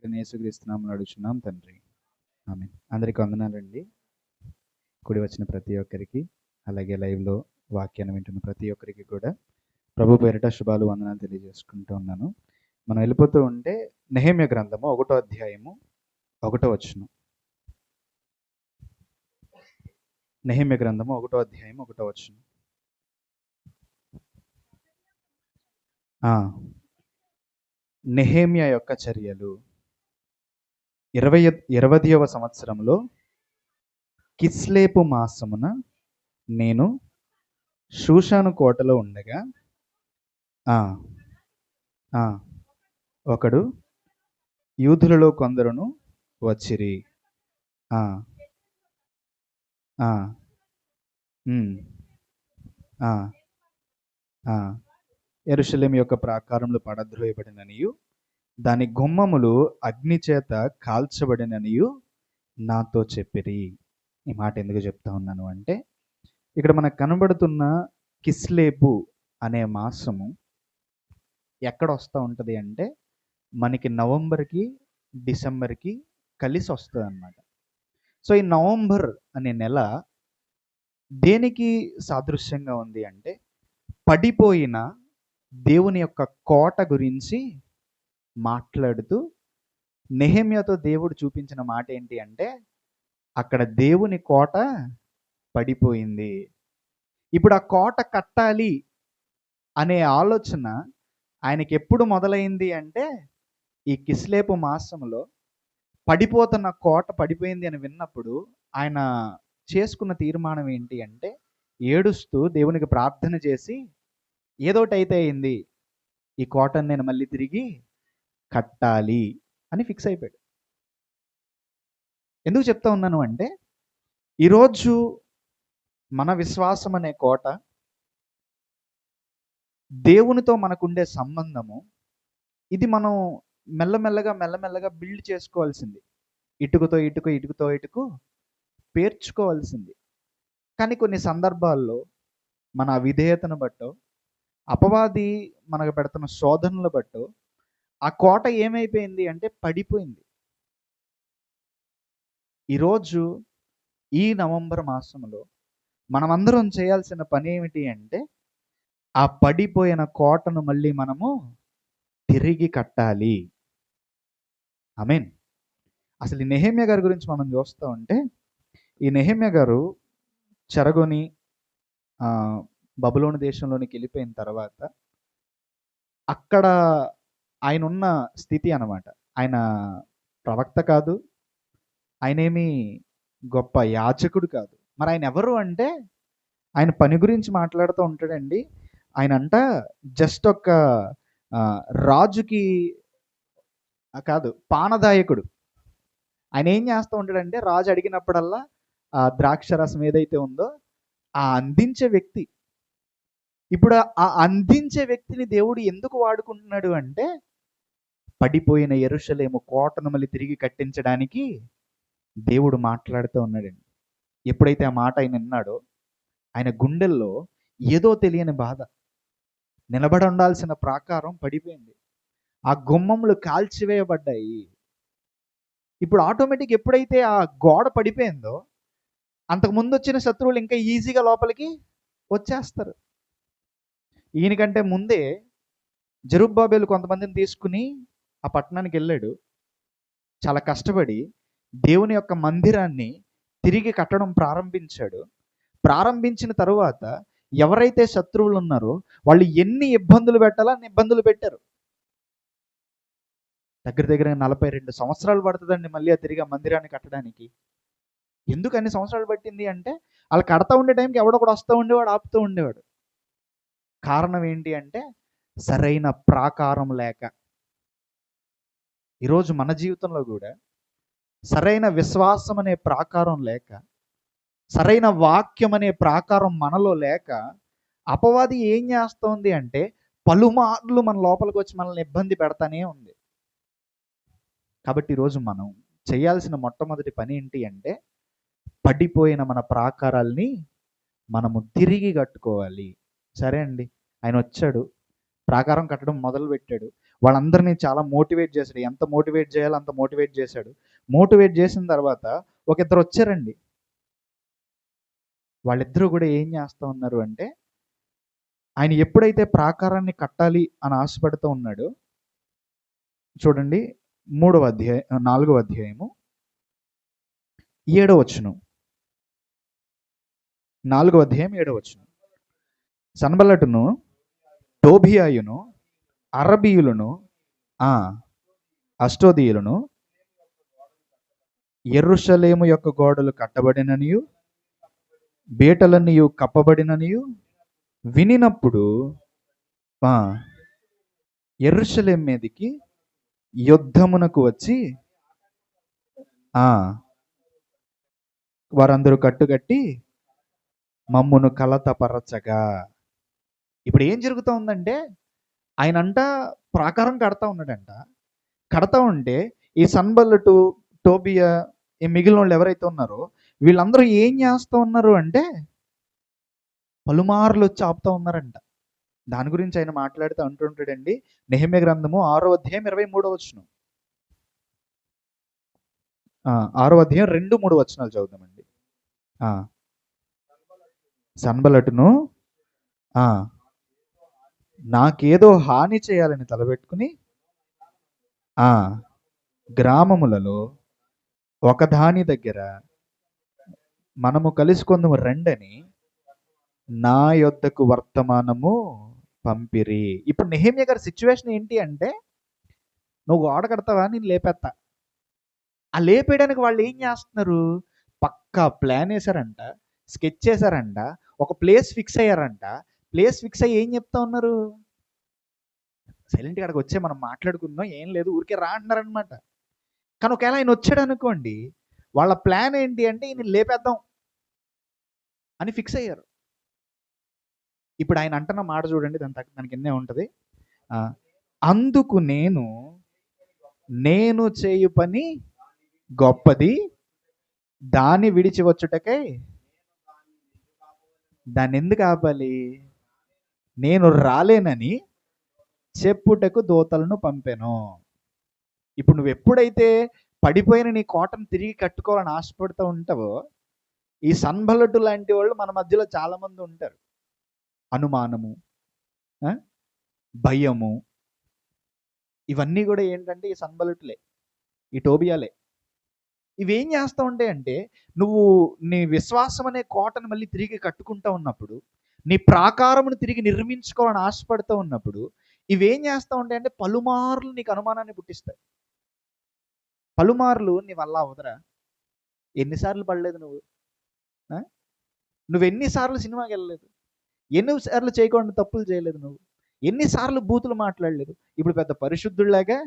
యేసుక్రీస్తునామములో అడుగుచున్నాం తండ్రి. ఆమేన్. అందరికీ వందనాలండి. కూడి వచ్చిన ప్రతి ఒక్కరికి, అలాగే లైవ్‌లో వాక్యాన్ని వింటున్న ప్రతి ఒక్కరికి కూడా ప్రభు పేరిట శుభాలు, వందనాలు తెలియజేసుకుంటూ ఉన్నాను. మనం వెళ్ళిపోతూ ఉంటే నెహెమ్యా గ్రంథము 1వ అధ్యాయము 1వ వచనం. నెహెమ్యా గ్రంథము 1వ అధ్యాయం 1వ వచనం. నెహెమ్యా యొక్క చర్యలు 20వ సంవత్సరంలో కిస్లేపు మాసమున నేను షూషాను కోటలో ఉండగా ఒకడు యూదులలో కొందరును వచ్చిరి. యెరూషలేము యొక్క ప్రాకారములు పడద్రోయబడిననియు దాని గుమ్మములు అగ్ని చేత కాల్చబడిననియు నాతో చెప్పిరి. ఈ మాట ఎందుకు చెప్తా ఉన్నాను అంటే, ఇక్కడ మనకు కనబడుతున్న కిస్లేపు అనే మాసము ఎక్కడ వస్తూ ఉంటుంది అంటే, మనకి నవంబర్కి డిసెంబర్కి కలిసి వస్తుంది అన్నమాట. సో ఈ నవంబర్ అనే నెల దేనికి సాదృశ్యంగా ఉంది అంటే, పడిపోయిన దేవుని యొక్క కోట గురించి మాట్లాడుతూ నెహెమ్యాతో దేవుడు చూపించిన మాట ఏంటి అంటే, అక్కడ దేవుని కోట పడిపోయింది. ఇప్పుడు ఆ కోట కట్టాలి అనే ఆలోచన ఆయనకి ఎప్పుడు మొదలైంది అంటే, ఈ కిస్లేపు మాసంలో పడిపోతున్న కోట పడిపోయింది అని విన్నప్పుడు ఆయన చేసుకున్న తీర్మానం ఏంటి అంటే, ఏడుస్తూ దేవునికి ప్రార్థన చేసి ఏదోటైతే అయింది, ఈ కోటను నేను మళ్ళీ తిరిగి కట్టాలి అని ఫిక్స్ అయిపోయాడు. ఎందుకు చెప్తా ఉన్నాను అంటే, ఈరోజు మన విశ్వాసం అనే కోట, దేవునితో మనకుండే సంబంధము, ఇది మనం మెల్లమెల్లగా బిల్డ్ చేసుకోవాల్సింది. ఇటుకతో ఇటుకు పేర్చుకోవాల్సింది. కానీ కొన్ని సందర్భాల్లో మన అవిధేయతను బట్టో, అపవాది మనకు పెడుతున్న శోధనలు బట్టో ఆ కోట ఏమైపోయింది అంటే పడిపోయింది. ఈరోజు ఈ నవంబర్ మాసంలో మనమందరం చేయాల్సిన పని ఏమిటి అంటే, ఆ పడిపోయిన కోటను మళ్ళీ మనము తిరిగి కట్టాలి. ఆమేన్. అసలు ఈ నెహెమ్యా గారి గురించి మనం చూస్తూ ఉంటే, ఈ నెహెమ్యా గారు చెరగొని బబులోను దేశంలోనికి వెళ్ళిపోయిన తర్వాత అక్కడ ఆయన ఉన్న స్థితి అన్నమాట. ఆయన ప్రవక్త కాదు, ఆయనేమి గొప్ప యాజకుడు కాదు. మరి ఆయన ఎవరు అంటే, ఆయన పని గురించి మాట్లాడుతూ ఉంటాడండి. ఆయన అంట జస్ట్ ఒక రాజుకి కాదు, పానదాయకుడు. ఆయన ఏం చేస్తూ ఉంటాడంటే, రాజు అడిగినప్పుడల్లా ఆ ద్రాక్ష రసం ఏదైతే ఉందో ఆ అందించే వ్యక్తి. ఇప్పుడు ఆ అందించే వ్యక్తిని దేవుడు ఎందుకు వాడుకుంటున్నాడు అంటే, పడిపోయిన యెరూషలేము కోటను మళ్ళీ తిరిగి కట్టించడానికి దేవుడు మాట్లాడుతూ ఉన్నాడండి. ఎప్పుడైతే ఆ మాట ఆయన విన్నాడో, ఆయన గుండెల్లో ఏదో తెలియని బాధ. నిలబడి ఉండాల్సిన ప్రాకారం పడిపోయింది, ఆ గుమ్మములు కాల్చివేయబడ్డాయి. ఇప్పుడు ఆటోమేటిక్ ఎప్పుడైతే ఆ గోడ పడిపోయిందో, అంతకుముందు వచ్చిన శత్రువులు ఇంకా ఈజీగా లోపలికి వచ్చేస్తారు. ఈయనకంటే ముందే జెరుబ్బాబెలు కొంతమందిని తీసుకుని ఆ పట్టణానికి వెళ్ళాడు. చాలా కష్టపడి దేవుని యొక్క మందిరాన్ని తిరిగి కట్టడం ప్రారంభించాడు. ప్రారంభించిన తరువాత ఎవరైతే శత్రువులు ఉన్నారో వాళ్ళు ఎన్ని ఇబ్బందులు పెట్టాలో అన్ని ఇబ్బందులు పెట్టారు. దగ్గర 42 సంవత్సరాలు పడుతుందండి మళ్ళీ తిరిగి ఆ మందిరాన్ని కట్టడానికి. ఎందుకు అన్ని సంవత్సరాలు పట్టింది అంటే, వాళ్ళు కడతా ఉండే టైంకి ఎవడొకడు వస్తూ ఉండేవాడు, ఆపుతూ ఉండేవాడు. కారణం ఏంటి అంటే, సరైన ప్రాకారం లేక. ఈరోజు మన జీవితంలో కూడా సరైన విశ్వాసం అనే ప్రాకారం లేక, సరైన వాక్యం అనే ప్రాకారం మనలో లేక, అపవాది ఏం చేస్తోంది అంటే, పలుమార్లు మన లోపలికి వచ్చి మనల్ని ఇబ్బంది పెడతానే ఉంది. కాబట్టి ఈరోజు మనం చేయాల్సిన మొట్టమొదటి పని ఏంటి అంటే, పడిపోయిన మన ప్రాకారాల్ని మనము తిరిగి కట్టుకోవాలి. సరే అండి, ఆయన వచ్చాడు, ప్రాకారం కట్టడం మొదలు పెట్టాడు. వాళ్ళందరినీ చాలా మోటివేట్ చేశాడు. ఎంత మోటివేట్ చేయాలో అంత మోటివేట్ చేశాడు. మోటివేట్ చేసిన తర్వాత ఒక ఇద్దరు వచ్చారండి. వాళ్ళిద్దరూ కూడా ఏం చేస్తూ ఉన్నారు అంటే, ఆయన ఎప్పుడైతే ప్రాకారాన్ని కట్టాలి అని ఆశపడుతూ ఉన్నాడో, చూడండి 4వ అధ్యాయము 7వ వచనం. 4వ అధ్యాయం 7వ వచనం. సన్బల్లటును, టోబియాయును, అరబీయులను, అష్టోదీయులను యెరూషలేము యొక్క గోడలు కట్టబడిననియు బీటలన్నీయు కప్పబడిననియు వినినప్పుడు యెరూషలేము మీదికి యుద్ధమునకు వచ్చి వారందరూ కట్టుకట్టి మమ్మును కలతపరచగా. ఇప్పుడు ఏం జరుగుతూ ఉందంటే, ఆయనంట ప్రాకారం కడతా ఉన్నాడంట. కడతా ఉంటే ఈ సన్బల్లటు, టోబియా, ఈ మిగిలిన వాళ్ళు ఎవరైతే ఉన్నారో వీళ్ళందరూ ఏం చేస్తూ ఉన్నారు అంటే, పలుమార్లు వచ్చి ఆపుతూ ఉన్నారంట. దాని గురించి ఆయన మాట్లాడుతూ అంటుంటాడండి. నెహెమ్యా గ్రంథము 6వ అధ్యాయం 23వ వచనం. 6వ అధ్యాయం 2-3 వచనాలు చదువుదామండి. సన్బల్లటును నాకేదో హాని చేయాలని తలపెట్టుకుని గ్రామములలో ఒకదాని దగ్గర మనము కలుసుకుందాము రండని నా యొద్దకు వర్తమానము పంపిరి. ఇప్పుడు నెహెమ్యా గారి సిచ్యువేషన్ ఏంటి అంటే, నువ్వు గోడ కడతావా, నేను లేపేస్తా. ఆ లేపేయడానికి వాళ్ళు ఏం చేస్తున్నారు, పక్కా ప్లాన్ వేశారంట, స్కెచ్ చేశారంట, ఒక ప్లేస్ ఫిక్స్ అయ్యారంట. ప్లేస్ ఫిక్స్ అయ్యి ఏం చెప్తా ఉన్నారు, సైలెంట్గా అక్కడికి వచ్చే మనం మాట్లాడుకుందాం, ఏం లేదు, ఊరికే రా అంటున్నారనమాట. కానీ ఒకవేళ ఆయన వచ్చాడు అనుకోండి, వాళ్ళ ప్లాన్ ఏంటి అంటే ఈయన లేపేద్దాం అని ఫిక్స్ అయ్యారు. ఇప్పుడు ఆయన అంటున్న మాట చూడండి, దానికి ఎన్నే ఉంటుంది. అందుకు నేను చేయు పని గొప్పది, దాన్ని విడిచి వచ్చుటకై దాన్ని ఎందుకు ఆపాలి, నేను రాలేనని చెప్పుటకు దూతలను పంపాను. ఇప్పుడు నువ్వు ఎప్పుడైతే పడిపోయిన నీ కోటను తిరిగి కట్టుకోవాలని ఆశపడుతూ ఉంటావో, ఈ సన్బల్లటు లాంటి వాళ్ళు మన మధ్యలో చాలా మంది ఉంటారు. అనుమానము, భయము, ఇవన్నీ కూడా ఏంటంటే ఈ సన్బల్లటులే, ఈ టోబియాలే. ఇవేం చేస్తూ ఉంటాయి అంటే, నువ్వు నీ విశ్వాసం అనే కోటను మళ్ళీ తిరిగి కట్టుకుంటూ ఉన్నప్పుడు, నీ ప్రాకారమును తిరిగి నిర్మించుకోవాలని ఆశపడుతూ ఉన్నప్పుడు, ఇవేం చేస్తూ ఉంటాయి అంటే పలుమార్లు నీకు అనుమానాన్ని పుట్టిస్తాయి. పలుమార్లు నీ వల్ల అవదరా, ఎన్నిసార్లు పడలేదు నువ్వు ఎన్నిసార్లు సినిమాకి వెళ్ళలేదు, ఎన్నిసార్లు చేయకుండా తప్పులు చేయలేదు, నువ్వు ఎన్నిసార్లు బూతులు మాట్లాడలేదు. ఇప్పుడు పెద్ద పరిశుద్ధుల్లాగా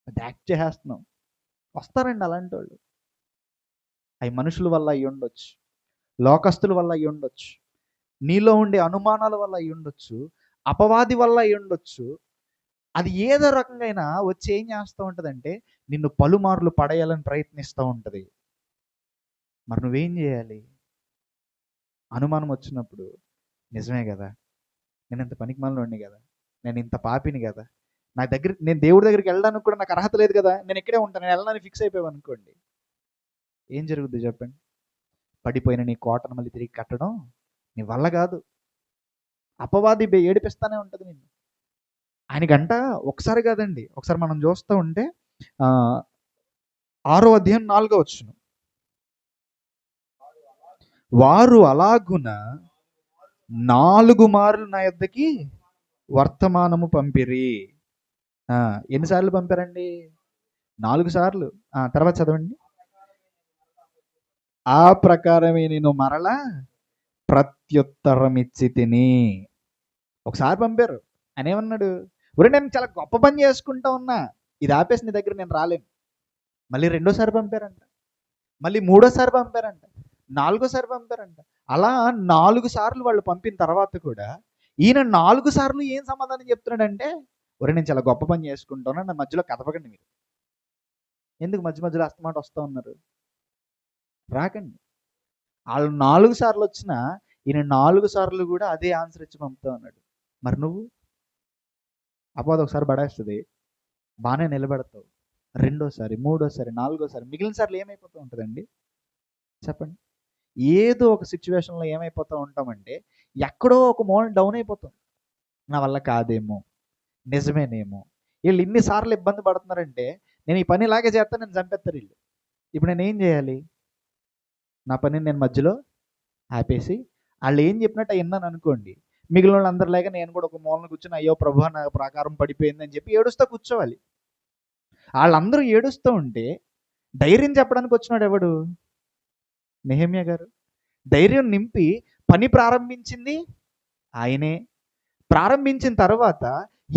యాక్ట్ చేస్తున్నావు. వస్తారండి అలాంటి వాళ్ళు. అవి మనుషుల వల్ల అయ్యి ఉండొచ్చు, లోకస్తుల వల్ల అయ్యి ఉండొచ్చు, నీలో ఉండే అనుమానాల వల్ల అయ్యి ఉండొచ్చు, అపవాది వల్ల అయ్యి ఉండొచ్చు. అది ఏదో రకంగా వచ్చి ఏం చేస్తూ ఉంటుందంటే నిన్ను పలుమార్లు పడేయాలని ప్రయత్నిస్తూ ఉంటుంది. మరి నువ్వేం చేయాలి? అనుమానం వచ్చినప్పుడు, నిజమే కదా, నేను ఇంత పనికిమాలినోడిని కదా, నేను ఇంత పాపిని కదా, నేను దేవుడి దగ్గరికి వెళ్ళడానికి కూడా నాకు అర్హత లేదు కదా, నేను ఇక్కడే ఉంటాను, నేను వెళ్ళడానికి ఫిక్స్ అయిపోయావు అనుకోండి, ఏం జరుగుద్ది చెప్పండి? పడిపోయిన నీ కోటను మళ్ళీ తిరిగి కట్టడం నీ వల్ల కాదు. అపవాది ఏడిపిస్తానే ఉంటుంది నిన్ను. ఆయనకంట ఒకసారి కాదండి, ఒకసారి మనం చూస్తూ ఉంటే 6వ అధ్యాయం 4వ వచనం. వారు అలాగున 4 మార్లు నా యొద్దకి వర్తమానము పంపిరి. ఎన్నిసార్లు పంపారండి? 4 సార్లు. తర్వాత చదవండి. ఆ ప్రకారమే నేను మరలా ప్రత్యుత్తరం ఇచ్చి తిని. ఒకసారి పంపారు, ఆయన ఏమన్నాడు, ఒరే నేను చాలా గొప్ప పని చేసుకుంటా ఉన్నా, ఇది ఆపేసి నీ దగ్గర నేను రాలేను. మళ్ళీ 2వ సారి పంపారంట, మళ్ళీ 3వ సారి పంపారంట, 4వ సారి పంపారంట. అలా 4 సార్లు వాళ్ళు పంపిన తర్వాత కూడా ఈయన 4 సార్లు ఏం సమాధానం చెప్తున్నాడంటే, ఒరే నేను చాలా గొప్ప పని చేసుకుంటాను, నా మధ్యలో కదపకండి మీరు. ఎందుకు మధ్య మధ్యలో అస్తమాట వస్తూ ఉన్నారు? రాకండి. వాళ్ళు 4 సార్లు వచ్చినా ఈయన 4 సార్లు కూడా అదే ఆన్సర్ ఇచ్చి పంపుతా ఉన్నాడు. మరి నువ్వు అపవాది ఒకసారి పడేస్తుంది, బాగానే నిలబెడతావు. రెండోసారి, మూడోసారి, నాలుగోసారి, మిగిలిన సార్లు ఏమైపోతూ ఉంటుందండి చెప్పండి? ఏదో ఒక సిచ్యువేషన్లో ఏమైపోతూ ఉంటామంటే ఎక్కడో ఒక మూల డౌన్ అయిపోతాం. నా వల్ల కాదేమో, నిజమేనేమో, వీళ్ళు ఇన్నిసార్లు ఇబ్బంది పడుతున్నారంటే నేను ఈ పని ఇలాగే చేస్తాను, నేను చంపేస్తారు వీళ్ళు. ఇప్పుడు నేను ఏం చేయాలి? నా పనిని నేను మధ్యలో ఆపేసి వాళ్ళు ఏం చెప్పినట్టు విన్నాను అనుకోండి, మిగిలిన వాళ్ళందరిలాగా నేను కూడా ఒక మూలన కూర్చొని అయ్యో ప్రభు నా ప్రకారం పడిపోయిందని చెప్పి ఏడుస్తూ కూర్చోవాలి. వాళ్ళందరూ ఏడుస్తూ ఉంటే ధైర్యం చెప్పడానికి వచ్చినాడు ఎవడు? నెహెమ్యా గారు. ధైర్యం నింపి పని ప్రారంభించింది ఆయనే. ప్రారంభించిన తర్వాత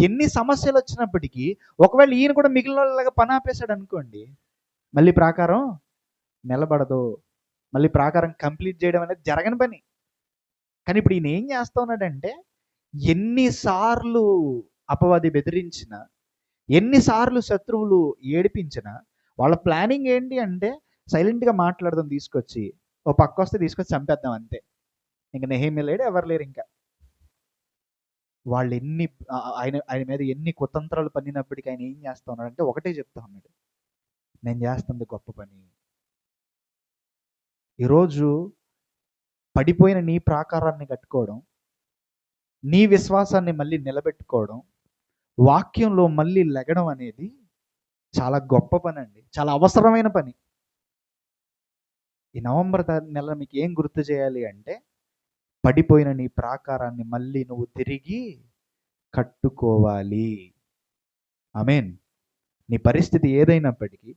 ఎన్ని సమస్యలు వచ్చినప్పటికీ ఒకవేళ ఈయన కూడా మిగిలిన వాళ్ళలాగా పని ఆపేశాడు అనుకోండి, మళ్ళీ ప్రాకారం నిలబడదు, మళ్ళీ ప్రాకారం కంప్లీట్ చేయడం అనేది జరగని పని. కానీ ఇప్పుడు ఈయన ఏం చేస్తా ఉన్నాడంటే, ఎన్నిసార్లు అపవాది బెదిరించిన, ఎన్నిసార్లు శత్రువులు ఏడిపించిన, వాళ్ళ ప్లానింగ్ ఏంటి అంటే సైలెంట్గా మాట్లాడదాం, తీసుకొచ్చి ఓ పక్క వస్తే తీసుకొచ్చి చంపేద్దాం అంతే. ఇంకా నెహెమ్యా లేడు, ఎవరు లేరు. ఇంకా వాళ్ళు ఎన్ని ఆయన ఆయన మీద ఎన్ని కుతంత్రాలు పన్నినప్పటికీ ఆయన ఏం చేస్తా ఉన్నాడంటే ఒకటే చెప్తా ఉన్నాడు, నేను చేస్తుంది గొప్ప పని. ఈరోజు పడిపోయిన నీ ప్రాకారాన్ని కట్టుకోవడం, నీ విశ్వాసాన్ని మళ్ళీ నిలబెట్టుకోవడం, వాక్యంలో మళ్ళీ లెగడం అనేది చాలా గొప్ప పని అండి, చాలా అవసరమైన పని. ఈ నవంబర్ నెల మీకు ఏం గుర్తు చేయాలి అంటే, పడిపోయిన నీ ప్రాకారాన్ని మళ్ళీ నువ్వు తిరిగి కట్టుకోవాలి. ఆమేన్. నీ పరిస్థితి ఏదైనప్పటికీ,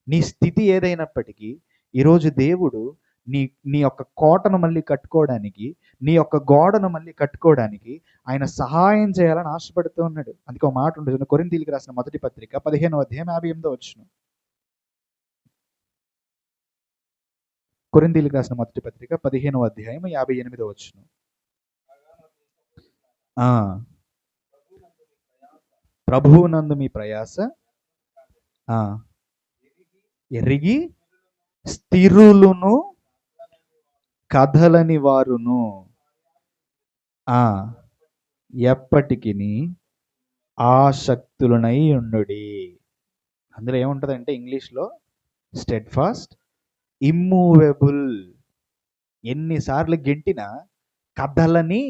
నీ స్థితి ఏదైనప్పటికీ, ఈరోజు దేవుడు నీ నీ యొక్క కోటను మళ్ళీ కట్టుకోవడానికి, నీ యొక్క గోడను మళ్ళీ కట్టుకోవడానికి ఆయన సహాయం చేయాలని ఆశపడుతూ ఉన్నాడు. అందుకే ఒక మాట ఉంటుంది, కొరింథీయులకు రాసిన మొదటి పత్రిక 15వ అధ్యాయం 58వ వచనం. కొరింథీయులకు రాసిన మొదటి పత్రిక 15వ అధ్యాయం 58వ వచనం. ప్రభువునందు మీ ప్రయాస ఎరిగి స్థిరులును కదలని వారును ఎప్పటికిని ఆసక్తులనై ఉండుడి. అందులో ఏముంటుందంటే ఇంగ్లీష్లో స్టెడ్ ఫాస్ట్, ఇమ్మూవబుల్. ఎన్నిసార్లు గెంటినా కదలని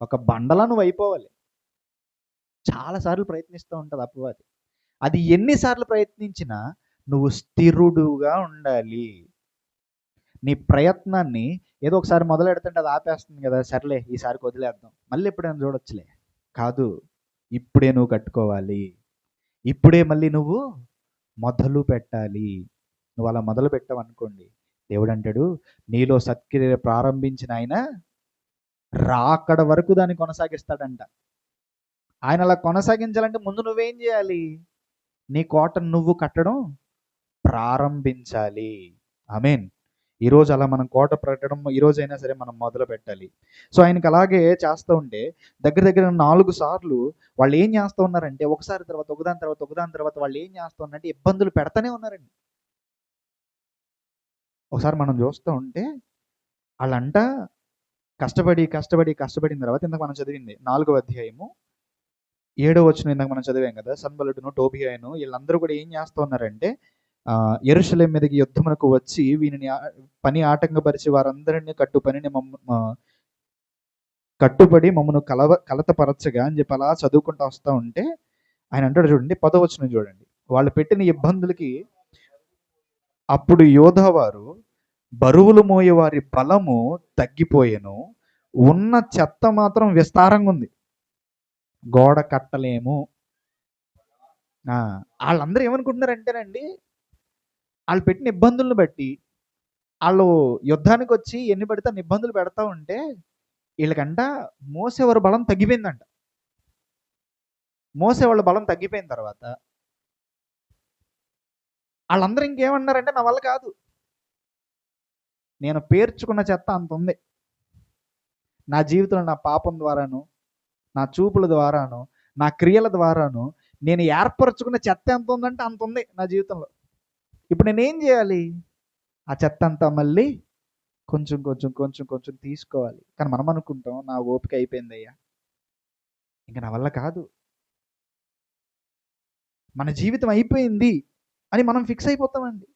ఒక బండలను అయిపోవాలి. చాలాసార్లు ప్రయత్నిస్తూ ఉంటుంది అపవాది. అది ఎన్నిసార్లు ప్రయత్నించినా నువ్వు స్థిరుడుగా ఉండాలి. నీ ప్రయత్నాన్ని ఏదో ఒకసారి మొదలు పెడుతుంటే అది ఆపేస్తుంది కదా, సర్లే ఈసారికి వదిలేద్దాం, మళ్ళీ ఎప్పుడైనా చూడొచ్చులే. కాదు, ఇప్పుడే నువ్వు కట్టుకోవాలి, ఇప్పుడే మళ్ళీ నువ్వు మొదలు పెట్టాలి. నువ్వు అలా మొదలు పెట్టావు అనుకోండి, దేవుడు అంటాడు నీలో సత్క్రియ ప్రారంభించిన ఆయన రాకడ వరకు దాన్ని కొనసాగిస్తాడంట. ఆయన అలా కొనసాగించాలంటే ముందు నువ్వేం చేయాలి? నీ కోటను నువ్వు కట్టడం ప్రారంభించాలి. ఆమేన్. ఈరోజు అలా మనం కోట పెట్టడం ఈరోజైనా సరే మనం మొదలు పెట్టాలి. సో ఆయనకి అలాగే చేస్తూ ఉంటే దగ్గర దగ్గర 4 సార్లు వాళ్ళు ఏం చేస్తూ ఉన్నారంటే, ఒకసారి తర్వాత ఒకదాని తర్వాత ఒకదాని తర్వాత వాళ్ళు ఏం చేస్తూ ఉన్నారంటే ఇబ్బందులు పెడతానే ఉన్నారండి. ఒకసారి మనం చూస్తూ ఉంటే వాళ్ళంట కష్టపడిన తర్వాత ఇందాక మనం చదివింది 4వ అధ్యాయము 7వ వచనం ఇందాక మనం చదివాం కదా, సన్బల్లటును టోబియాను వీళ్ళందరూ కూడా ఏం చేస్తూ ఉన్నారంటే యెరూషలేము మీదకి యుద్ధమునకు వచ్చి వీనిని పని ఆటంకపరిచి వారందరినీ కట్టుబడి మమ్మను కలతపరచగా అని చెప్పి అలా చదువుకుంటూ వస్తూ ఉంటే ఆయన అంటాడు చూడండి, 10వ వచనం చూడండి, వాళ్ళు పెట్టిన ఇబ్బందులకి అప్పుడు యోధావారు బరువులు మోయే వారి బలము తగ్గిపోయేను, ఉన్న చెత్త మాత్రం విస్తారంగా ఉంది, గోడ కట్టలేము. వాళ్ళందరూ ఏమనుకుంటున్నారంటేనండి, వాళ్ళు పెట్టిన ఇబ్బందులను బట్టి వాళ్ళు యుద్ధానికి వచ్చి ఎన్ని పడితే అన్ని ఇబ్బందులు పెడతా ఉంటే వీళ్ళకంట మోసేవారి బలం తగ్గిపోయిందంట. మోసేవాళ్ళ బలం తగ్గిపోయిన తర్వాత వాళ్ళందరూ ఇంకేమన్నారంటే నా వల్ల కాదు, నేను పేర్చుకున్న చెత్త అంత ఉంది నా జీవితంలో, నా పాపం ద్వారాను, నా చూపుల ద్వారాను, నా క్రియల ద్వారాను నేను ఏర్పరచుకున్న చెత్త ఎంత ఉందంటే అంత ఉంది నా జీవితంలో. ఇప్పుడు నేనేం చేయాలి? ఆ చెత్త అంతా మళ్ళీ కొంచెం కొంచెం కొంచెం కొంచెం తీసుకోవాలి. కానీ మనం అనుకుంటాం నా ఓపిక అయిపోయింది అయ్యా, ఇంకా నా వల్ల కాదు, మన జీవితం అయిపోయింది అని మనం ఫిక్స్ అయిపోతామండి.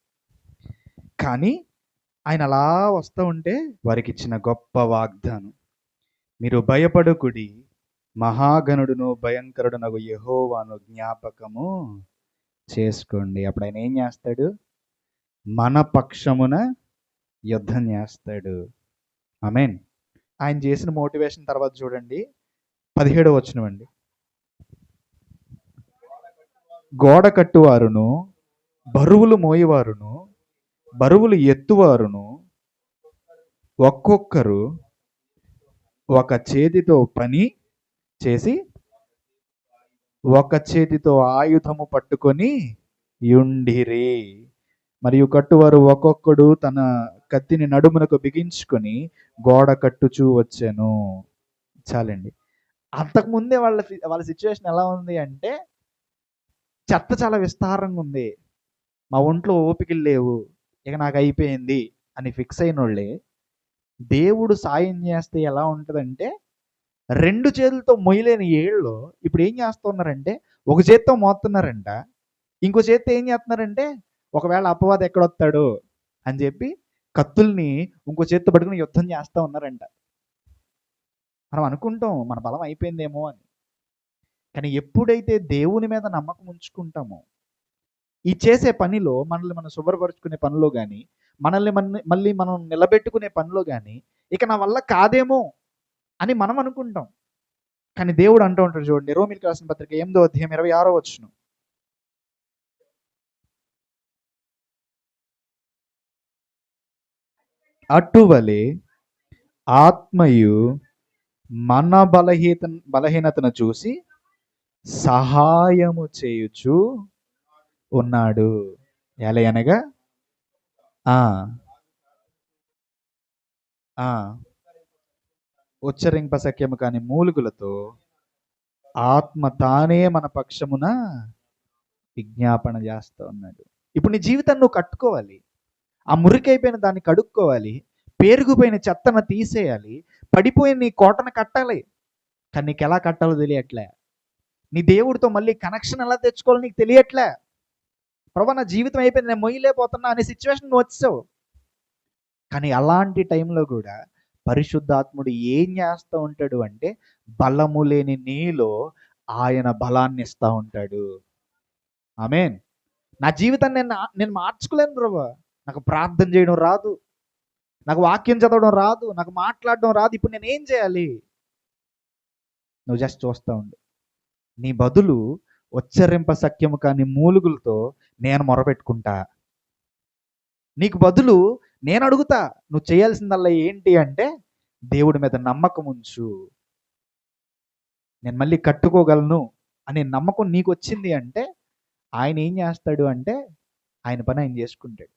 కానీ ఆయన అలా వస్తూ ఉంటే వారికి ఇచ్చిన గొప్ప వాగ్దానం, మీరు భయపడకుడి, మహాగణుడును భయంకరుడునగు యెహోవాను జ్ఞాపకము చేసుకోండి. అప్పుడు ఆయన ఏం చేస్తాడు? మన పక్షమున యుద్ధం చేస్తాడు. ఆమేన్. ఆయన చేసిన మోటివేషన్ తర్వాత చూడండి 17వ వచనం అండి. గోడ కట్టువారును, బరువులు మోయవారును, బరువులు ఎత్తువారును ఒక్కొక్కరు ఒక చేతితో పని చేసి ఒక చేతితో ఆయుధము పట్టుకొని యుండిరి. మరియు కట్టువారు ఒక్కొక్కడు తన కత్తిని నడుమునకు బిగించుకొని గోడ కట్టుచూ వచ్చాను. చాలండి. అంతకుముందే వాళ్ళ సిచ్యువేషన్ ఎలా ఉంది అంటే, చెత్త చాలా విస్తారంగా ఉంది, మా ఒంట్లో ఓపికలు లేవు, ఇక నాకు అయిపోయింది అని ఫిక్స్ అయిన వాళ్ళే దేవుడు సాయం చేస్తే ఎలా ఉంటుందంటే, 2 చేతులతో మొయ్యలేని ఏళ్ళు ఇప్పుడు ఏం చేస్తున్నారంటే, ఒక చేత్తో మోస్తున్నారంట, ఇంకో చేత్తో ఏం చేస్తున్నారంటే, ఒకవేళ అపవాది ఎక్కడొస్తాడు అని చెప్పి కత్తుల్ని ఇంకో చేత్తో పట్టుకుని యుద్ధం చేస్తూ ఉన్నారంట. మనం అనుకుంటాం మన బలం అయిపోయిందేమో అని. కానీ ఎప్పుడైతే దేవుని మీద నమ్మకం ఉంచుకుంటామో, ఈ చేసే పనిలో మనల్ని మనం శుభ్రపరుచుకునే పనిలో కానీ, మళ్ళీ మనం నిలబెట్టుకునే పనిలో కానీ, ఇక నా వల్ల కాదేమో అని మనం అనుకుంటాం. కానీ దేవుడు అంటూ ఉంటాడు చూడండి, రోమీయులకు రాసిన పత్రిక 8వ అధ్యాయం 26వ వచనం. అటువలే ఆత్మయు మన బలహీనతను చూసి సహాయము చేయుచు ఉన్నాడు. ఎలయనగా ఉచ్చరింప సఖ్యము కాని మూలుగులతో ఆత్మ తానే మన పక్షమున విజ్ఞాపన చేస్తూ ఉన్నాడు. ఇప్పుడు నీ జీవితాన్ని నువ్వు కట్టుకోవాలి, ఆ మురికైపోయిన దాన్ని కడుక్కోవాలి, పేరుకుపోయిన చెత్తను తీసేయాలి, పడిపోయిన నీ కోటను కట్టాలి. కానీ నీకు ఎలా కట్టాలో తెలియట్లే. నీ దేవుడితో మళ్ళీ కనెక్షన్ ఎలా తెచ్చుకోవాలో నీకు తెలియట్లే. ప్రభా నా జీవితం అయిపోయింది, నేను మొయ్యలేకపోతున్నా అనే సిచ్యువేషన్ నువ్వు వచ్చావు. కానీ అలాంటి టైంలో కూడా పరిశుద్ధాత్ముడు ఏం చేస్తూ ఉంటాడు అంటే, బలము లేని నీలో ఆయన బలాన్ని ఇస్తూ ఉంటాడు. ఆమేన్. నా జీవితాన్ని నేను మార్చుకోలేను ప్రభా, నాకు ప్రార్థన చేయడం రాదు, నాకు వాక్యం చదవడం రాదు, నాకు మాట్లాడడం రాదు, ఇప్పుడు నేను ఏం చేయాలి? నువ్వు జస్ట్ చూస్తూ ఉండు. నీ బదులు ఉచ్చరింప సఖ్యము కాని మూలుగులతో నేను మొరపెట్టుకుంటా. నీకు బదులు నేను అడుగుతా. నువ్వు చేయాల్సిందల్లా ఏంటి అంటే, దేవుడి మీద నమ్మకం ఉంచు. నేను మళ్ళీ కట్టుకోగలను అనే నమ్మకం నీకు వచ్చింది అంటే, ఆయన ఏం చేస్తాడు అంటే, ఆయన పని ఆయన చేసుకుంటాడు.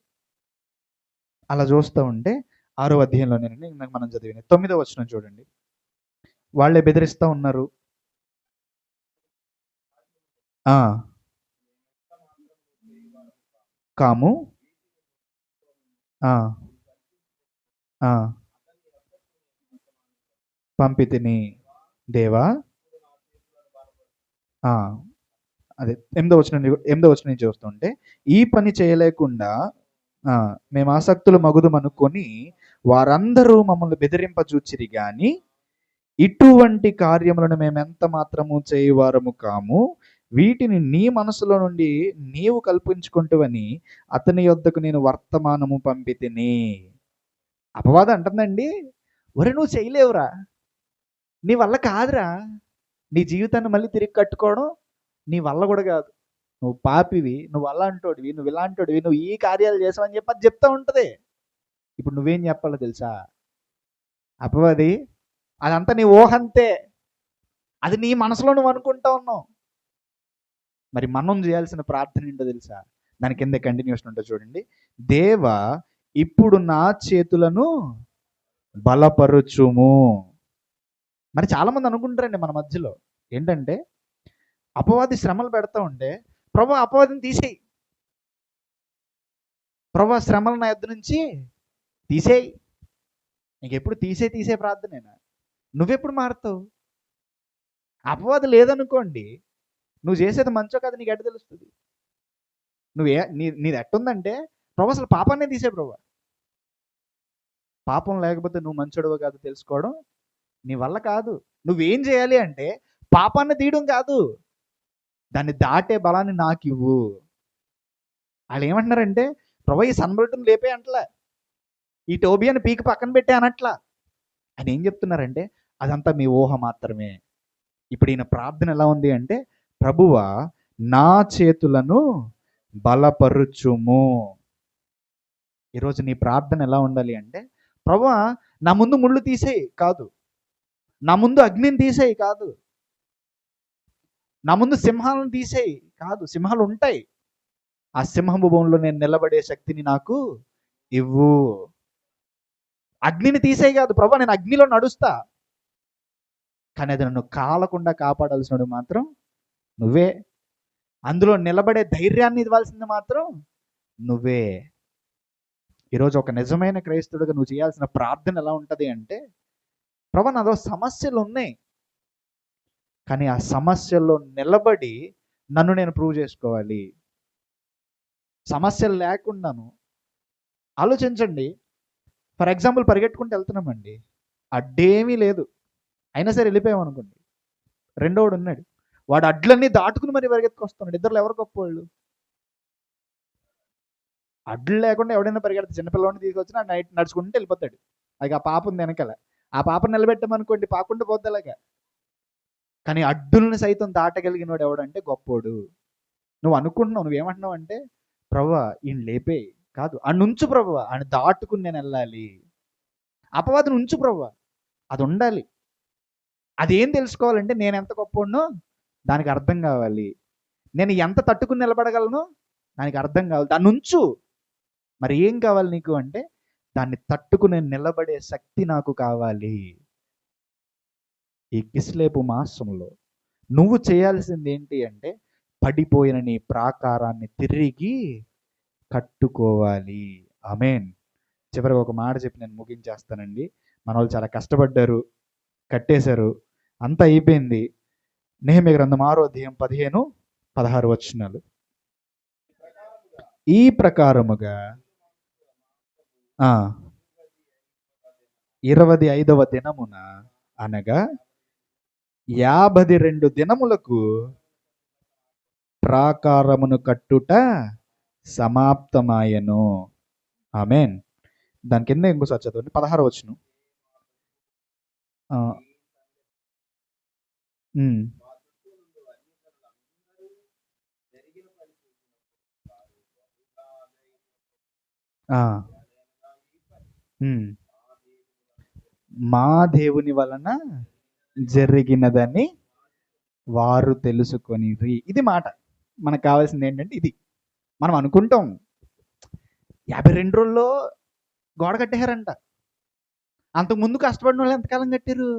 అలా చూస్తూ ఉంటే 6వ అధ్యాయంలోనేనండి ఇందాక మనం చదివిన 9వ వచనం చూడండి. వాళ్ళే బెదిరిస్తూ ఉన్నారు. కాము పంపితిని దేవా. అదే 8వ వచనం నుంచి చూస్తుంటే, ఈ పని చేయలేకుండా మేము ఆసక్తులు మగుదుమనుకొని వారందరూ మమ్మల్ని బెదిరింపజూచిరి గాని ఇటువంటి కార్యములను మేమెంత మాత్రము చేయువారము కాము. వీటిని నీ మనసులో నుండి నీవు కల్పించుకుంటువని అతని యొద్దకు నేను వర్తమానము పంపితిని. అపవాదం అంటుందండి, ఒరే నువ్వు చేయలేవురా, నీ వల్ల కాదురా, నీ జీవితాన్ని మళ్ళీ తిరిగి కట్టుకోవడం నీ వల్ల కూడా కాదు, నువ్వు పాపివి, నువ్వు అలాంటోడివి, నువ్వు ఇలాంటోడివి, నువ్వు ఈ కార్యాలు చేసావని చెప్పి అది చెప్తా ఉంటుంది. ఇప్పుడు నువ్వేం చెప్పాలో తెలుసా? అపవాది అదంతా నీ ఊహంతే, అది నీ మనసులో నువ్వు అనుకుంటా ఉన్నావు. మరి మనం చేయాల్సిన ప్రార్థన ఏంటో తెలుసా? దాని కింద కంటిన్యూషన్ ఉంటుంది చూడండి. దేవా ఇప్పుడు నా చేతులను బలపరుచుము. మరి చాలామంది అనుకుంటారండి మన మధ్యలో ఏంటంటే, అపవాది శ్రమలు పెడతా ఉంటే, ప్రభు అపవాదిని తీసేయి, ప్రభు శ్రమలు నా యొద్ద నుంచి తీసేయి. నీకెప్పుడు తీసే ప్రార్థనేనా? నువ్వెప్పుడు మారుతావు? అపవాది లేదనుకోండి, నువ్వు చేసేది మంచో కాదు నీకు ఎట్ట తెలుస్తుంది? నీది ఎట్టుందంటే, ప్రభు అసలు పాపాన్నే తీసే ప్రభు. పాపం లేకపోతే నువ్వు మంచోడవో కాదు తెలుసుకోవడం నీ వల్ల కాదు. నువ్వేం చేయాలి అంటే పాపాన్ని తీయడం కాదు, దాన్ని దాటే బలాన్ని నాకు ఇవ్వు. వాళ్ళు ఏమంటున్నారంటే, ప్రభు ఈ సన్బల్ట్ని లేపే అంటలా, ఈ టోబియాని పీకి పక్కన పెట్టే అనట్లా. అని ఏం చెప్తున్నారంటే, అదంతా మీ ఊహ మాత్రమే. ఇప్పుడు ఈయన ప్రార్థన ఎలా ఉంది అంటే, ప్రభువా నా చేతులను బలపరుచుము. ఈరోజు నీ ప్రార్థన ఎలా ఉండాలి అంటే, ప్రభువా నా ముందు ముళ్ళు తీసేయి కాదు, నా ముందు అగ్నిని తీసేయి కాదు, నా ముందు సింహాలను తీసేయి కాదు. సింహాలు ఉంటాయి, ఆ సింహము బోన్లో నేను నిలబడే శక్తిని నాకు ఇవ్వు. అగ్నిని తీసేయి కాదు, ప్రభు నేను అగ్నిలో నడుస్తా, కానీ అది నన్ను కాలకుండా కాపాడాల్సినడు మాత్రం నువ్వే. అందులో నిలబడే ధైర్యాన్ని ఇవ్వాల్సింది మాత్రం నువ్వే. ఈరోజు ఒక నిజమైన క్రైస్తవుడిగా నువ్వు చేయాల్సిన ప్రార్థన ఎలా ఉంటుంది అంటే, ప్రభు నాదో సమస్యలు ఉన్నాయి, కానీ ఆ సమస్యల్లో నిలబడి నన్ను నేను ప్రూవ్ చేసుకోవాలి. సమస్యలు లేకుండాను. ఆలోచించండి, ఫర్ ఎగ్జాంపుల్ పరిగెట్టుకుంటూ వెళ్తున్నామండి, అడ్డేమీ లేదు, అయినా సరే వెళ్ళిపోయాం అనుకోండి. రెండోడు ఉన్నాడు, వాడు అడ్లన్నీ దాటుకుని మరి పరిగెత్తుకొస్తున్నాడు. ఇద్దరు ఎవరు గొప్పవాళ్ళు? అడ్లు లేకుండా ఎవడైనా పరిగెడతాడు. చిన్నపిల్లవాడిని తీసుకొచ్చినా నైట్ నడుచుకుంటూ వెళ్ళిపోతాడు. అది ఆ పాప ఉంది వెనకాల, ఆ పాపను నిలబెట్టామనుకోండి పాకుండా పోద్ది అలాగా. కానీ అడ్డుల్ని సైతం దాటగలిగిన వాడు ఎవడంటే గొప్పోడు. నువ్వు అనుకుంటున్నావు, నువ్వేమంటున్నావు అంటే, ప్రభువా ఈయన లేపే కాదు, ఆయన ఉంచు ప్రభువా, ఆయన దాటుకుని నేను వెళ్ళాలి. అపవాదం ఉంచు ప్రభువా, అది ఉండాలి. అది ఏం తెలుసుకోవాలంటే, నేను ఎంత గొప్పోడినో దానికి అర్థం కావాలి, నేను ఎంత తట్టుకుని నిలబడగలను దానికి అర్థం కావాలి. దాన్ని ఉంచు. మరి ఏం కావాలి నీకు అంటే, దాన్ని తట్టుకుని నిలబడే శక్తి నాకు కావాలి. ఈ కిస్లేపు మాసంలో నువ్వు చేయాల్సింది ఏంటి అంటే, పడిపోయిన నీ ప్రాకారాన్ని తిరిగి కట్టుకోవాలి. ఆమేన్. చివరిగా ఒక మాట చెప్పి నేను ముగించేస్తానండి. మన వాళ్ళు చాలా కష్టపడ్డారు, కట్టేశారు, అంతా అయిపోయింది. నెహెమ్యా గ్రంథం 6వ అధ్యాయం 15-16 వచనాలు. ఈ ప్రకారముగా 25వ దినమున అనగా 52 దినములకు ప్రాకారమును కట్టుట సమాప్తమాయను. ఆమేన్. దాని కింద ఇంకోసారి చదవండి, 16వ వచనం. మా దేవుని వలన జరిగినదని వారు తెలుసుకొని. ఇది మాట మనకు కావాల్సింది ఏంటంటే, ఇది మనం అనుకుంటాం 52 రోజుల్లో గోడ కట్టేశారంట. అంతకుముందు కష్టపడిన వాళ్ళు ఎంతకాలం కట్టారు?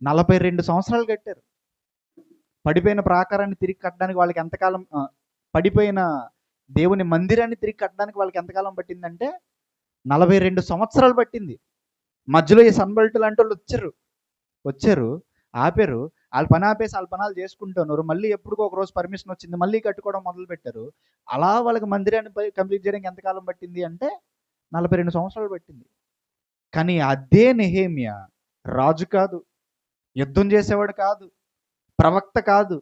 42 సంవత్సరాలు కట్టారు. పడిపోయిన ప్రాకారాన్ని తిరిగి కట్టడానికి వాళ్ళకి ఎంతకాలం, పడిపోయిన దేవుని మందిరాన్ని తిరిగి కట్టడానికి వాళ్ళకి ఎంతకాలం పట్టిందంటే 42 సంవత్సరాలు పట్టింది. మధ్యలో ఈ సన్బల్ట్ లాంటి వాళ్ళు వచ్చారు, ఆపారు, వాళ్ళ పని ఆపేసి వాళ్ళ పనాలు చేసుకుంటున్నారు. మళ్ళీ ఎప్పుడుకో ఒక రోజు పర్మిషన్ వచ్చింది, మళ్ళీ కట్టుకోవడం మొదలు పెట్టారు. అలా వాళ్ళకి మందిరాన్ని కంప్లీట్ చేయడానికి ఎంతకాలం పట్టింది అంటే 42 సంవత్సరాలు పట్టింది. కానీ అదే నెహెమ్యా రాజు కాదు, యుద్ధం చేసేవాడు కాదు, ప్రవక్త కాదు.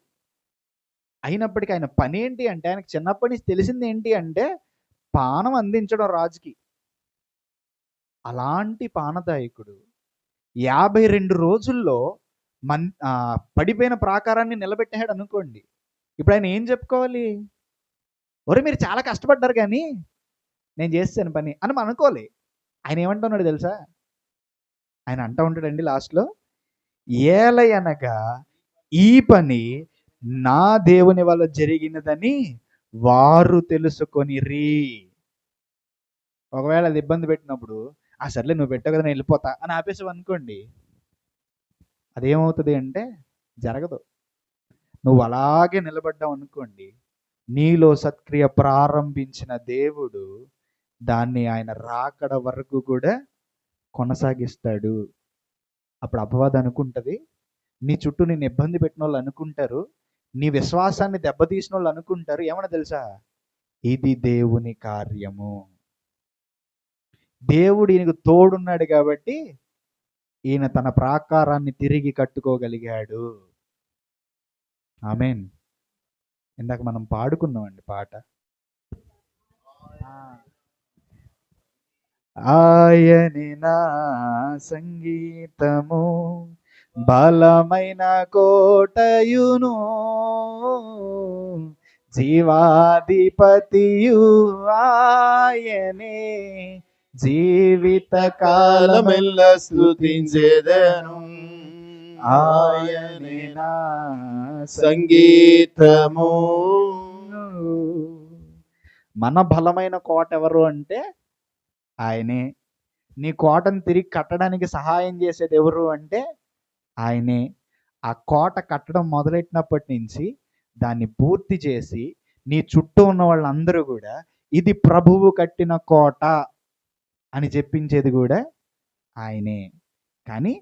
అయినప్పటికీ ఆయన పని ఏంటి అంటే, ఆయనకు చిన్నప్పటి నుంచి తెలిసింది ఏంటి అంటే, పానం అందించడం రాజుకి. అలాంటి పానదాయకుడు 52 రోజుల్లో పడిపోయిన ప్రాకారాన్ని నిలబెట్టాడు అనుకోండి. ఇప్పుడు ఆయన ఏం చెప్పుకోవాలి? ఒరే మీరు చాలా కష్టపడ్డారు కానీ నేను చేస్తాను పని అని మనం అనుకోవాలి. ఆయన ఏమంటున్నాడు తెలుసా? ఆయన అంటూ ఉంటాడండి లాస్ట్లో, ఏలయనగా ఈ పని నా దేవుని వల్ల జరిగినదని వారు తెలుసుకొనిరి. ఒకవేళ అది ఇబ్బంది పెట్టినప్పుడు, సర్లే నువ్వు పెట్టావు కదా నేను వెళ్ళిపోతా అని ఆపేసావు అనుకోండి, అదేమవుతుంది అంటే జరగదు. నువ్వు అలాగే నిలబడ్డావు అనుకోండి, నీలో సత్క్రియ ప్రారంభించిన దేవుడు దాన్ని ఆయన రాకడ వరకు కూడా కొనసాగిస్తాడు. అప్పుడు అపవాదం అనుకుంటుంది, నీ చుట్టూ నేను ఇబ్బంది పెట్టిన వాళ్ళు అనుకుంటారు, నీ విశ్వాసాన్ని దెబ్బతీసిన వాళ్ళు అనుకుంటారు ఏమన్నా తెలుసా, ఇది దేవుని కార్యము, దేవుడు ఈయనకు తోడున్నాడు కాబట్టి ఈయన తన ప్రాకారాన్ని తిరిగి కట్టుకోగలిగాడు. ఆమేన్. ఇందాక మనం పాడుకున్నామండి పాట, ఆయనే నా సంగీతము బలమైన కోటయును జీవాధిపతియు ఆయనే జీవిత కాలమెల్ల స్తుతించెదను. ఆయనే నా సంగీతము. మన బలమైన కోట ఎవరు అంటే ఆయనే. నీ కోటను తిరిగి కట్టడానికి సహాయం చేసేది ఎవరు అంటే ఆయనే. ఆ కోట కట్టడం మొదలెట్టినప్పటి నుంచి దాన్ని పూర్తి చేసి నీ చుట్టూ ఉన్న వాళ్ళందరూ కూడా ఇది ప్రభువు కట్టిన కోట అని చెప్పించేది కూడా ఆయనే. కానీ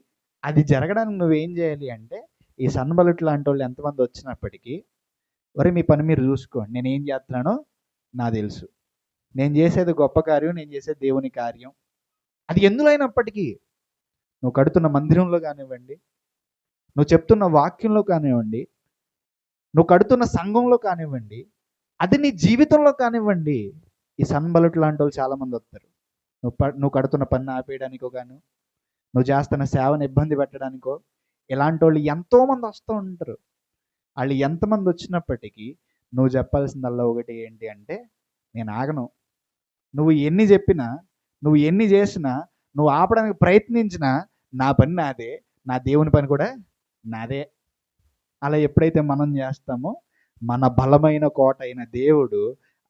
అది జరగడానికి నువ్వేం చేయాలి అంటే, ఈ సన్బలుట్ లాంటి వాళ్ళు ఎంతమంది వచ్చినప్పటికీ, మరి మీ పని మీరు చూసుకోండి, నేను ఏం చేస్తున్నానో నాకు తెలుసు, నేను చేసేది గొప్ప కార్యం, నేను చేసేది దేవుని కార్యం. అది ఎందులో అయినప్పటికీ, నువ్వు కడుతున్న మందిరంలో కానివ్వండి, నువ్వు చెప్తున్న వాక్యంలో కానివ్వండి, నువ్వు కడుతున్న సంఘంలో కానివ్వండి, అది నీ జీవితంలో కానివ్వండి, ఈ సన్బలుట్ లాంటి వాళ్ళు చాలామంది వస్తారు. నువ్వు కడుతున్న పని ఆపేయడానికో గాను, నువ్వు చేస్తున్న సేవను ఇబ్బంది పెట్టడానికో, ఇలాంటి వాళ్ళు ఎంతోమంది వస్తూ ఉంటారు. వాళ్ళు ఎంతమంది వచ్చినప్పటికీ నువ్వు చెప్పాల్సిందల్లా ఒకటి ఏంటి అంటే, నేను ఆగను. నువ్వు ఎన్ని చెప్పినా, నువ్వు ఎన్ని చేసినా, నువ్వు ఆపడానికి ప్రయత్నించినా నా పని నాదే, నా దేవుని పని కూడా నాదే. అలా ఎప్పుడైతే మనం చేస్తామో మన బలమైన కోట అయిన దేవుడు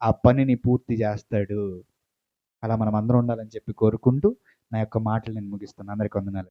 ఆ పనిని పూర్తి చేస్తాడు. అలా మనం అందరం ఉండాలని చెప్పి కోరుకుంటూ నా యొక్క మాటలు నేను ముగిస్తున్నాను. అందరికీ వందనాలు.